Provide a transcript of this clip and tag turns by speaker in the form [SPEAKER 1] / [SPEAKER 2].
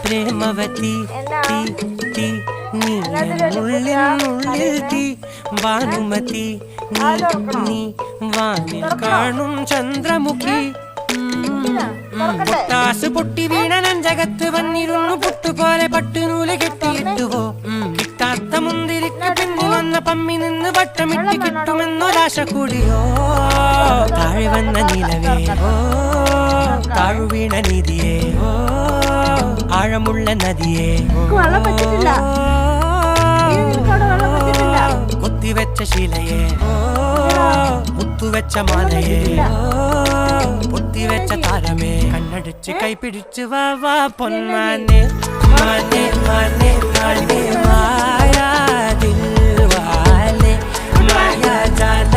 [SPEAKER 1] പ്രേമവതി തീ തീ നീ ഉള്ളിനുള്ളിൽ തീ ഭാനുമതി നീ നീ വാനിൽ കാണും ചന്ദ്രമുഖി പൊട്ടാസ് പൊട്ടി വീണ നെഞ്ചകത്ത് വന്നിരുന്നു പുട്ടുപോലെ പട്ടുനൂല് കെട്ടിയിട്ടുവോ കിട്ടാത്ത മുന്തിരിക്ക് പിന്നിൽ വന്ന പമ്മി നിന്ന് വട്ടമിട്ട് കിട്ടുമെന്നൊരാശ കൂടിയോ താഴെ വന്ന നിലവേ ഓ താഴു വീണ നിധിയേ ഓ ആഴമുള്ള നദിയേ കൊത്തിവെച്ച ശിലയെ മുത്തുവെച്ച മാലയെ പൊത്തിവെച്ച താരമേ കണ്ണടിച്ച് കൈപിടിച്ച് വാ വാ പൊന്മാനെ മാനെ മാനെ മാനെ മായാ ദിൽ വാലെ മായാ ജാല